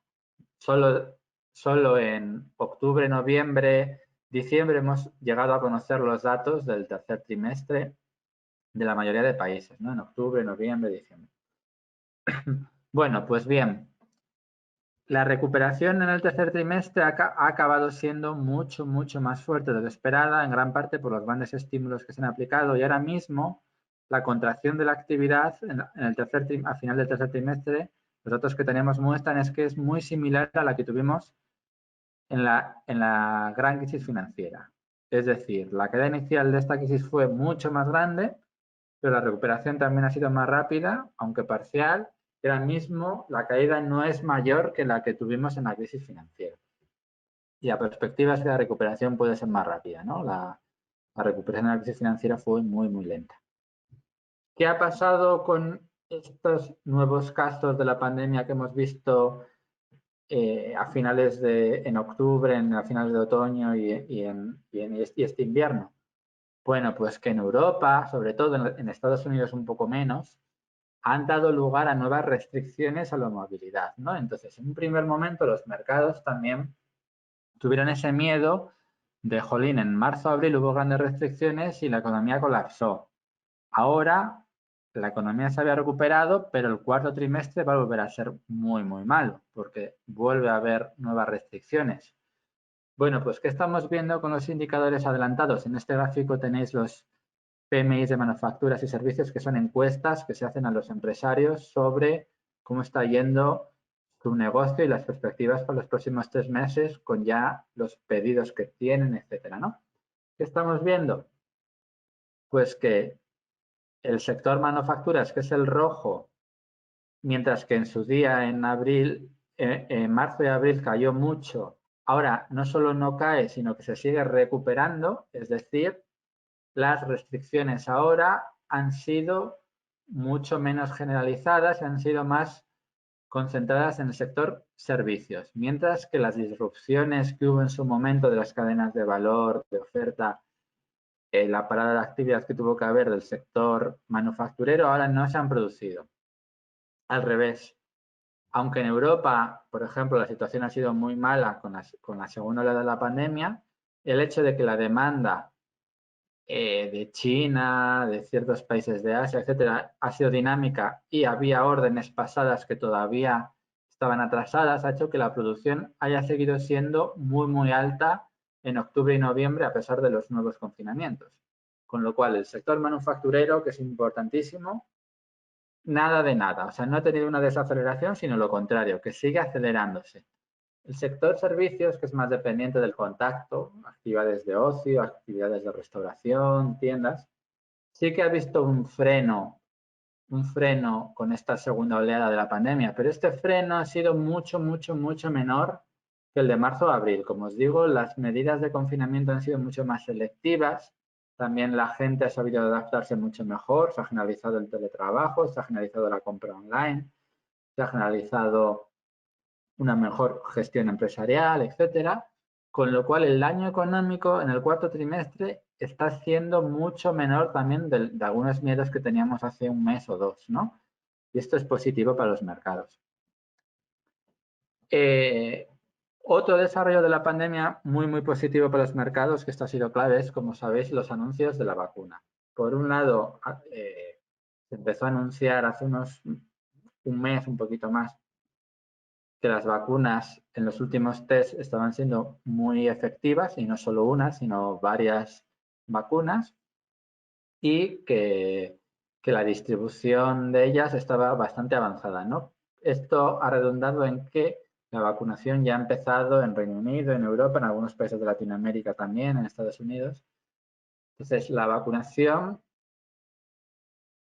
Solo en octubre, noviembre, diciembre hemos llegado a conocer los datos del tercer trimestre de la mayoría de países, ¿no? En octubre, noviembre, diciembre. Bueno, pues bien, la recuperación en el tercer trimestre ha acabado siendo mucho más fuerte de lo esperada, en gran parte por los grandes estímulos que se han aplicado y ahora mismo la contracción de la actividad a final del tercer trimestre, los datos que tenemos muestran es que es muy similar a la que tuvimos en la gran crisis financiera. Es decir, la caída inicial de esta crisis fue mucho más grande, pero la recuperación también ha sido más rápida, aunque parcial, y ahora mismo la caída no es mayor que la que tuvimos en la crisis financiera. Y la perspectiva es que la recuperación puede ser más rápida, ¿no? La recuperación de la crisis financiera fue muy lenta. ¿Qué ha pasado con estos nuevos casos de la pandemia que hemos visto en octubre, a finales de otoño y este invierno? Bueno, pues que en Europa, sobre todo en Estados Unidos un poco menos, han dado lugar a nuevas restricciones a la movilidad, ¿no? Entonces, en un primer momento los mercados también tuvieron ese miedo de, jolín, en marzo, abril hubo grandes restricciones y la economía colapsó. Ahora la economía se había recuperado, pero el cuarto trimestre va a volver a ser muy malo, porque vuelve a haber nuevas restricciones. Bueno, pues ¿qué estamos viendo con los indicadores adelantados? En este gráfico tenéis los PMIs de manufacturas y servicios, que son encuestas que se hacen a los empresarios sobre cómo está yendo su negocio y las perspectivas para los próximos 3 meses con ya los pedidos que tienen, etcétera, ¿no? ¿Qué estamos viendo? Pues que el sector manufacturas, que es el rojo, mientras que en su día en marzo y abril cayó mucho, ahora no solo no cae, sino que se sigue recuperando, es decir, las restricciones ahora han sido mucho menos generalizadas y han sido más concentradas en el sector servicios, mientras que las disrupciones que hubo en su momento de las cadenas de valor, de oferta, la parada de actividad que tuvo que haber del sector manufacturero ahora no se han producido. Al revés, aunque en Europa, por ejemplo, la situación ha sido muy mala con la segunda ola de la pandemia, el hecho de que la demanda de China, de ciertos países de Asia, etcétera, ha sido dinámica y había órdenes pasadas que todavía estaban atrasadas, ha hecho que la producción haya seguido siendo muy alta en octubre y noviembre a pesar de los nuevos confinamientos. Con lo cual, el sector manufacturero, que es importantísimo, nada de nada. O sea, no ha tenido una desaceleración, sino lo contrario, que sigue acelerándose. El sector servicios, que es más dependiente del contacto, actividades de ocio, actividades de restauración, tiendas, sí que ha visto un freno con esta segunda oleada de la pandemia, pero este freno ha sido mucho menor que el de marzo a abril. Como os digo, las medidas de confinamiento han sido mucho más selectivas, también la gente ha sabido adaptarse mucho mejor, se ha generalizado el teletrabajo, se ha generalizado la compra online, se ha generalizado una mejor gestión empresarial, etcétera, con lo cual el daño económico en el cuarto trimestre está siendo mucho menor también de algunos miedos que teníamos hace un mes o dos, ¿no? Y esto es positivo para los mercados. Otro desarrollo de la pandemia muy positivo para los mercados, que esto ha sido clave, es, como sabéis, los anuncios de la vacuna. Por un lado, se empezó a anunciar hace un mes, un poquito más, que las vacunas en los últimos test estaban siendo muy efectivas, y no solo una, sino varias vacunas, y que la distribución de ellas estaba bastante avanzada, ¿no? Esto ha redundado en que la vacunación ya ha empezado en Reino Unido, en Europa, en algunos países de Latinoamérica también, en Estados Unidos. Entonces, la vacunación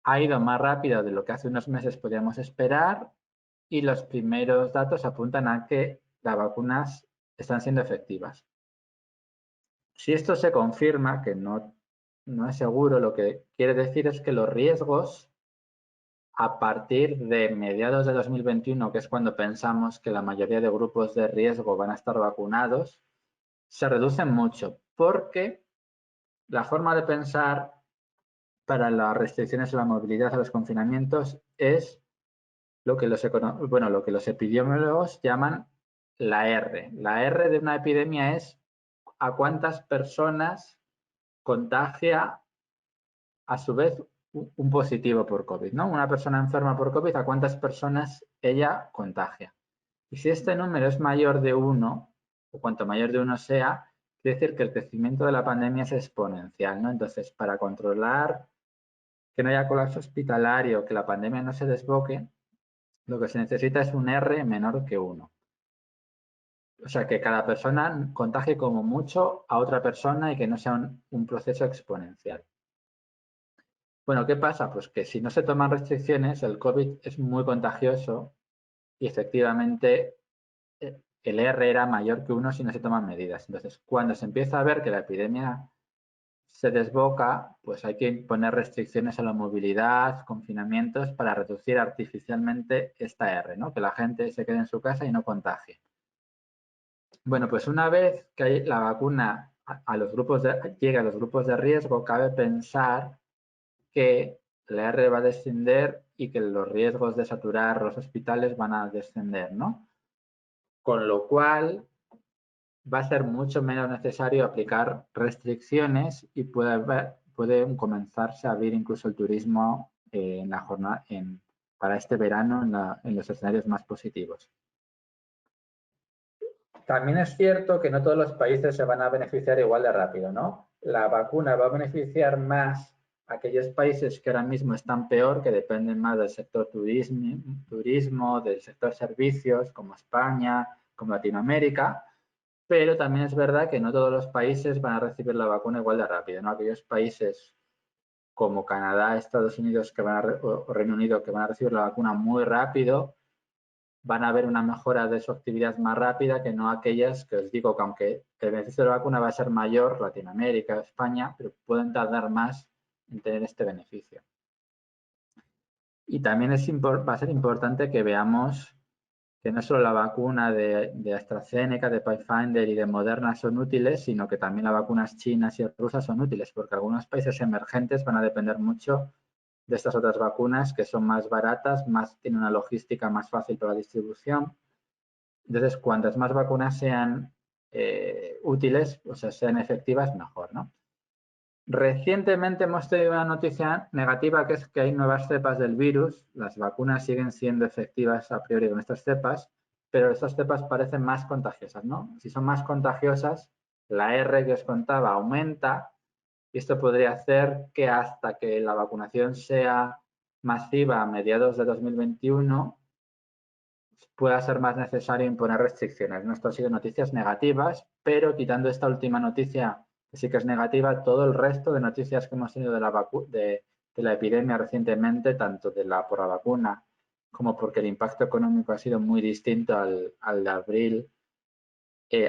ha ido más rápido de lo que hace unos meses podíamos esperar, y los primeros datos apuntan a que las vacunas están siendo efectivas. Si esto se confirma, que no es seguro, lo que quiere decir es que los riesgos a partir de mediados de 2021, que es cuando pensamos que la mayoría de grupos de riesgo van a estar vacunados, se reducen mucho, porque la forma de pensar para las restricciones a la movilidad, a los confinamientos, es lo que los epidemiólogos llaman la R. La R de una epidemia es a cuántas personas contagia a su vez un positivo por COVID, ¿no? Una persona enferma por COVID, ¿a cuántas personas ella contagia? Y si este número es mayor de 1, o cuanto mayor de 1 sea, quiere decir que el crecimiento de la pandemia es exponencial, ¿no? Entonces, para controlar que no haya colapso hospitalario, que la pandemia no se desboque, lo que se necesita es un R menor que 1. O sea, que cada persona contagie como mucho a otra persona y que no sea un proceso exponencial. Bueno, ¿qué pasa? Pues que si no se toman restricciones, el COVID es muy contagioso, y efectivamente el R era mayor que 1 si no se toman medidas. Entonces, cuando se empieza a ver que la epidemia se desboca, pues hay que imponer restricciones a la movilidad, confinamientos, para reducir artificialmente esta R, ¿no? Que la gente se quede en su casa y no contagie. Bueno, pues una vez que la vacuna llegue a los grupos de riesgo, cabe pensar que la R va a descender y que los riesgos de saturar los hospitales van a descender, ¿no? Con lo cual va a ser mucho menos necesario aplicar restricciones, y puede comenzarse a abrir incluso el turismo en la jornada, para este verano, en los escenarios más positivos. También es cierto que no todos los países se van a beneficiar igual de rápido, ¿no? La vacuna va a beneficiar más a aquellos países que ahora mismo están peor, que dependen más del sector turismo, del sector servicios, como España, como Latinoamérica, pero también es verdad que no todos los países van a recibir la vacuna igual de rápido, ¿no? Aquellos países como Canadá, Estados Unidos o Reino Unido, que van a recibir la vacuna muy rápido, van a ver una mejora de su actividad más rápida que no aquellas que os digo que, aunque el beneficio de la vacuna va a ser mayor, Latinoamérica, España, pero pueden tardar más en tener este beneficio. Y también va a ser importante que veamos que no solo la vacuna de AstraZeneca, de Pfizer y de Moderna son útiles, sino que también las vacunas chinas y rusas son útiles, porque algunos países emergentes van a depender mucho de estas otras vacunas, que son más baratas, tienen una logística más fácil para la distribución. Entonces, cuantas más vacunas sean útiles, o sea, sean efectivas, mejor, ¿no? Recientemente hemos tenido una noticia negativa, que es que hay nuevas cepas del virus. Las vacunas siguen siendo efectivas a priori con estas cepas, pero estas cepas parecen más contagiosas, ¿no? Si son más contagiosas, la R que os contaba aumenta, y esto podría hacer que hasta que la vacunación sea masiva a mediados de 2021 pueda ser más necesario imponer restricciones, ¿no? Esto han sido noticias negativas, pero quitando esta última noticia, que sí que es negativa, todo el resto de noticias que hemos tenido de la epidemia recientemente, tanto por la vacuna como porque el impacto económico ha sido muy distinto al de abril,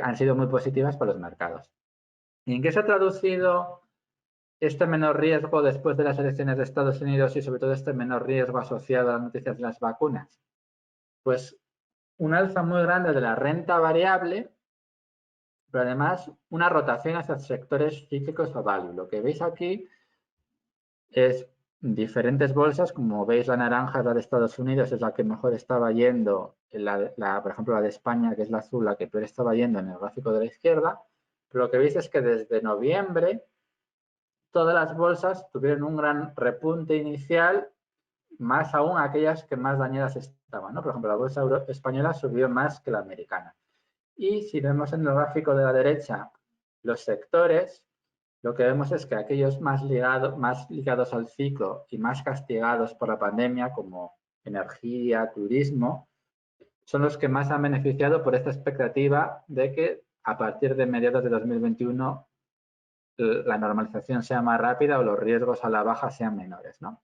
han sido muy positivas para los mercados. ¿Y en qué se ha traducido este menor riesgo después de las elecciones de Estados Unidos, y sobre todo este menor riesgo asociado a las noticias de las vacunas? Pues un alza muy grande de la renta variable, pero además una rotación hacia sectores cíclicos o value. Lo que veis aquí es diferentes bolsas, como veis la naranja es la de Estados Unidos, es la que mejor estaba yendo, por ejemplo la de España, que es la azul, la que peor estaba yendo en el gráfico de la izquierda, pero lo que veis es que desde noviembre todas las bolsas tuvieron un gran repunte inicial, más aún aquellas que más dañadas estaban, ¿no? Por ejemplo, la bolsa española subió más que la americana. Y si vemos en el gráfico de la derecha los sectores, lo que vemos es que aquellos más ligados al ciclo y más castigados por la pandemia, como energía, turismo, son los que más han beneficiado por esta expectativa de que a partir de mediados de 2021 la normalización sea más rápida o los riesgos a la baja sean menores, ¿no?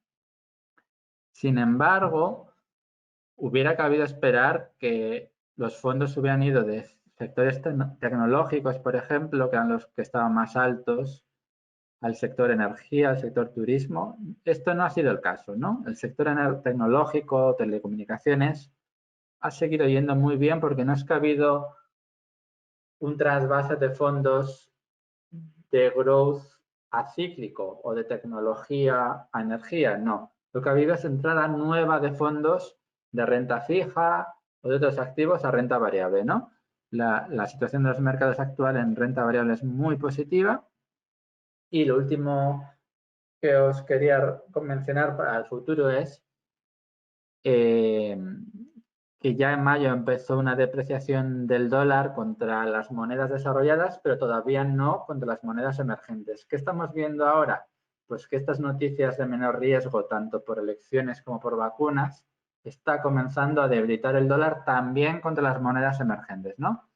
Sin embargo, hubiera cabido esperar que los fondos hubieran ido de sectores tecnológicos, por ejemplo, que eran los que estaban más altos, al sector energía, al sector turismo. Esto no ha sido el caso, ¿no? El sector tecnológico, telecomunicaciones, ha seguido yendo muy bien porque no es que ha habido un trasvase de fondos de growth acíclico o de tecnología a energía, no. Lo que ha habido es entrada nueva de fondos de renta fija o de otros activos a renta variable, ¿no? La situación de los mercados actual en renta variable es muy positiva. Y lo último que os quería mencionar para el futuro es que ya en mayo empezó una depreciación del dólar contra las monedas desarrolladas, pero todavía no contra las monedas emergentes. ¿Qué estamos viendo ahora? Pues que estas noticias de menor riesgo, tanto por elecciones como por vacunas, está comenzando a debilitar el dólar también contra las monedas emergentes, ¿no?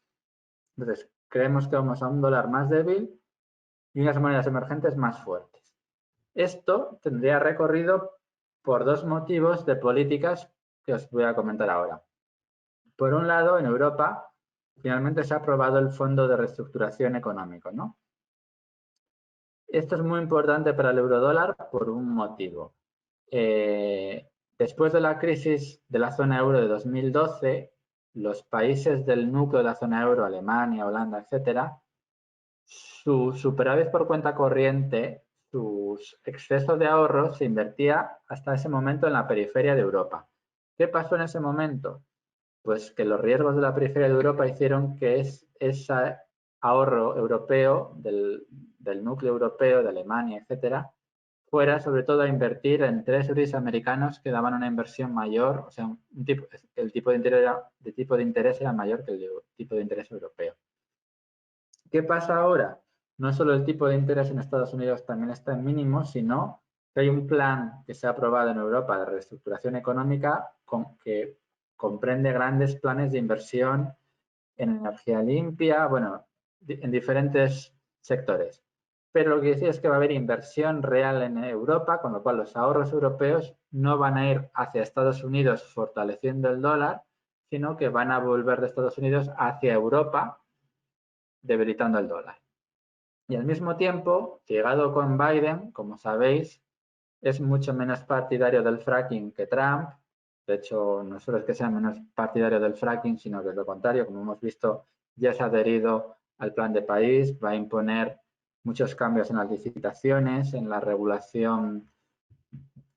Entonces, creemos que vamos a un dólar más débil y unas monedas emergentes más fuertes. Esto tendría recorrido por dos motivos de políticas que os voy a comentar ahora. Por un lado, en Europa, finalmente se ha aprobado el Fondo de Reestructuración Económico, ¿no? Esto es muy importante para el eurodólar por un motivo. Después de la crisis de la zona euro de 2012, los países del núcleo de la zona euro, Alemania, Holanda, etcétera, su superávit por cuenta corriente, sus excesos de ahorros se invertía hasta ese momento en la periferia de Europa. ¿Qué pasó en ese momento? Pues que los riesgos de la periferia de Europa hicieron que ese ahorro europeo, del núcleo europeo, de Alemania, etcétera, fuera sobre todo a invertir en treasuries americanos que daban una inversión mayor, o sea, el tipo de interés era mayor que el tipo de interés europeo. ¿Qué pasa ahora? No solo el tipo de interés en Estados Unidos también está en mínimo, sino que hay un plan que se ha aprobado en Europa de reestructuración económica que comprende grandes planes de inversión en energía limpia, bueno, en diferentes sectores. Pero lo que decía es que va a haber inversión real en Europa, con lo cual los ahorros europeos no van a ir hacia Estados Unidos fortaleciendo el dólar, sino que van a volver de Estados Unidos hacia Europa, debilitando el dólar. Y al mismo tiempo, llegado con Biden, como sabéis, es mucho menos partidario del fracking que Trump. De hecho, no solo es que sea menos partidario del fracking, sino que es lo contrario. Como hemos visto, ya se ha adherido al plan de país, va a imponer muchos cambios en las licitaciones, en la regulación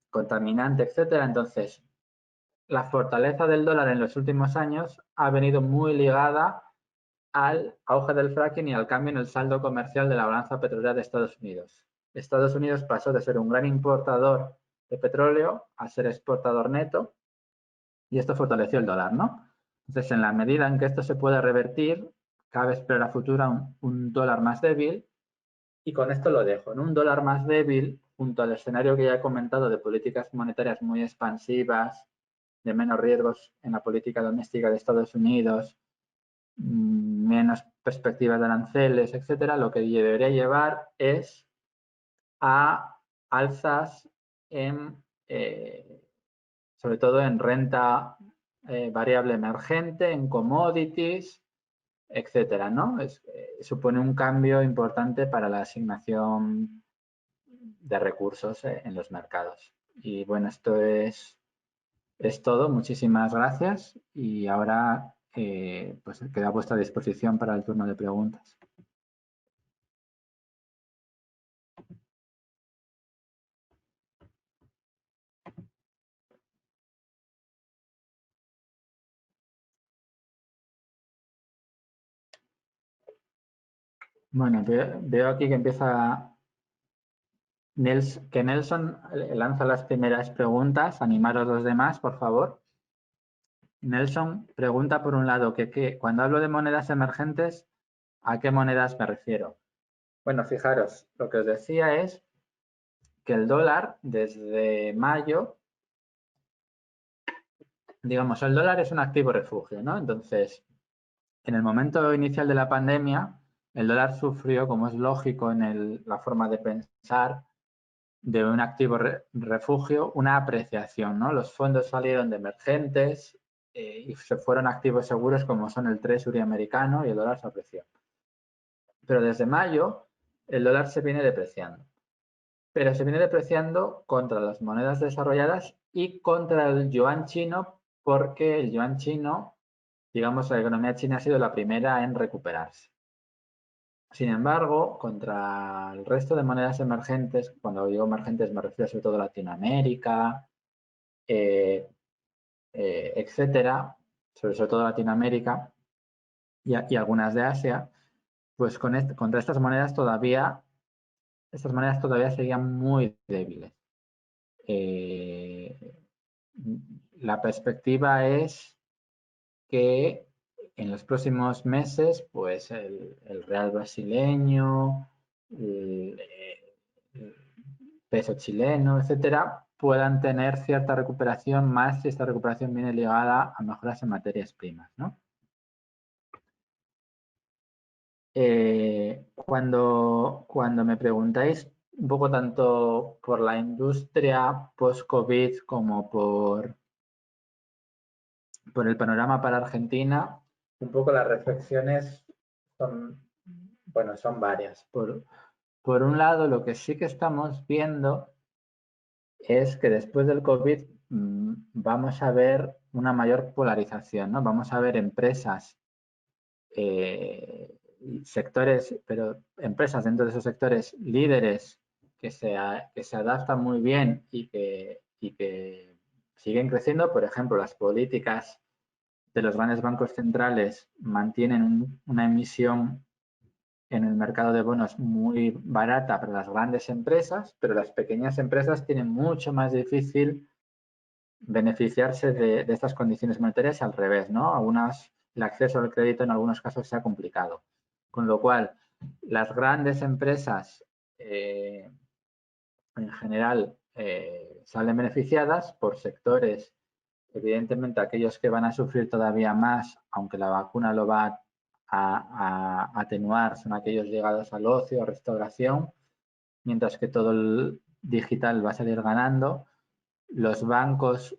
contaminante, etcétera. Entonces, la fortaleza del dólar en los últimos años ha venido muy ligada al auge del fracking y al cambio en el saldo comercial de la balanza petrolera de Estados Unidos. Estados Unidos pasó de ser un gran importador de petróleo a ser exportador neto y esto fortaleció el dólar, ¿no? Entonces, en la medida en que esto se pueda revertir, cabe esperar a futuro un dólar más débil y con esto lo dejo. En un dólar más débil, junto al escenario que ya he comentado de políticas monetarias muy expansivas, de menos riesgos en la política doméstica de Estados Unidos, menos perspectivas de aranceles, etcétera, lo que debería llevar es a alzas sobre todo en renta variable emergente, en commodities, etcétera, ¿no? Supone un cambio importante para la asignación de recursos en los mercados. Y bueno, esto es es todo. Muchísimas gracias y ahora pues queda a vuestra disposición para el turno de preguntas. Bueno, veo aquí que empieza Nelson lanza las primeras preguntas. Animaros los demás, por favor. Nelson pregunta por un lado que cuando hablo de monedas emergentes, ¿a qué monedas me refiero? Bueno, fijaros, lo que os decía es que el dólar desde mayo, digamos, el dólar es un activo refugio, ¿no? Entonces, en el momento inicial de la pandemia, el dólar sufrió, como es lógico en la forma de pensar, de un activo refugio, una apreciación, ¿no? Los fondos salieron de emergentes y se fueron a activos seguros como son el Treasury americano y el dólar se apreció. Pero desde mayo el dólar se viene depreciando. Pero se viene depreciando contra las monedas desarrolladas y contra el yuan chino porque el yuan chino, digamos, la economía china ha sido la primera en recuperarse. Sin embargo, contra el resto de monedas emergentes, cuando digo emergentes me refiero sobre todo a Latinoamérica, etcétera, sobre todo Latinoamérica y algunas de Asia, pues contra estas monedas todavía seguían muy débiles. La perspectiva es que en los próximos meses, pues el real brasileño, el peso chileno, etcétera, puedan tener cierta recuperación, más si esta recuperación viene ligada a mejoras en materias primas, ¿no? Cuando me preguntáis un poco tanto por la industria post-COVID como por el panorama para Argentina, un poco las reflexiones son, bueno, son varias. Por un lado, lo que sí que estamos viendo es que después del COVID vamos a ver una mayor polarización, ¿no? Vamos a ver empresas, sectores, pero empresas dentro de esos sectores líderes que se adaptan muy bien y que siguen creciendo. Por ejemplo, las políticas de los grandes bancos centrales mantienen una emisión en el mercado de bonos muy barata para las grandes empresas, pero las pequeñas empresas tienen mucho más difícil beneficiarse de estas condiciones monetarias al revés, ¿no? El acceso al crédito en algunos casos se ha complicado. Con lo cual, las grandes empresas en general salen beneficiadas por sectores, evidentemente aquellos que van a sufrir todavía más, aunque la vacuna lo va a atenuar, son aquellos ligados al ocio, a restauración, mientras que todo el digital va a salir ganando. Los bancos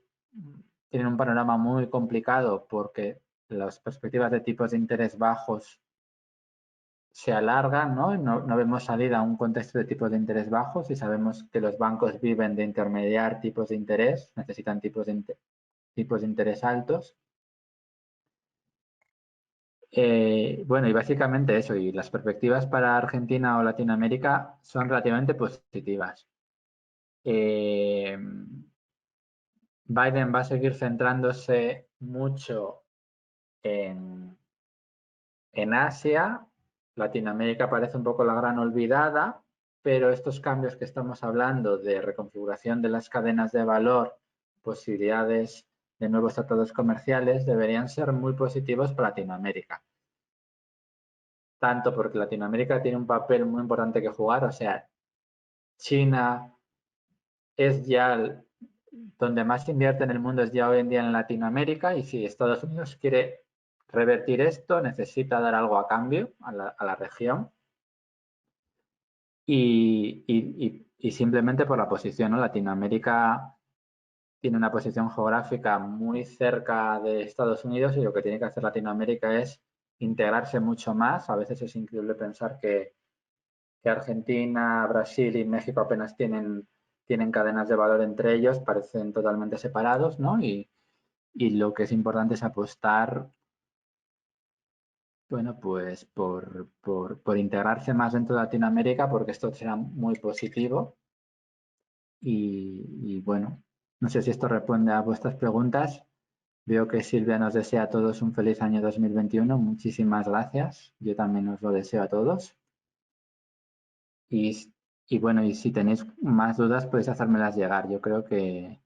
tienen un panorama muy complicado porque las perspectivas de tipos de interés bajos se alargan, ¿no? No vemos salida a un contexto de tipos de interés bajos y sabemos que los bancos viven de intermediar tipos de interés, necesitan tipos de interés altos. Bueno, y básicamente eso, y las perspectivas para Argentina o Latinoamérica son relativamente positivas. Biden va a seguir centrándose mucho en Asia. Latinoamérica parece un poco la gran olvidada, pero estos cambios que estamos hablando de reconfiguración de las cadenas de valor, posibilidades de nuevos tratados comerciales, deberían ser muy positivos para Latinoamérica. Tanto porque Latinoamérica tiene un papel muy importante que jugar, o sea, China es ya donde más se invierte en el mundo, es ya hoy en día en Latinoamérica, y si Estados Unidos quiere revertir esto, necesita dar algo a cambio a la región. Y simplemente por la posición, ¿no? Latinoamérica tiene una posición geográfica muy cerca de Estados Unidos y lo que tiene que hacer Latinoamérica es integrarse mucho más. A veces es increíble pensar que Argentina, Brasil y México apenas tienen cadenas de valor entre ellos, parecen totalmente separados, ¿no? Y y lo que es importante es apostar, bueno, pues por integrarse más dentro de Latinoamérica, porque esto será muy positivo. Y bueno, no sé si esto responde a vuestras preguntas. Veo que Silvia nos desea a todos un feliz año 2021. Muchísimas gracias. Yo también os lo deseo a todos. Y, y bueno, y si tenéis más dudas podéis hacérmelas llegar. Yo creo que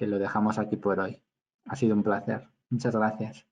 lo dejamos aquí por hoy. Ha sido un placer. Muchas gracias.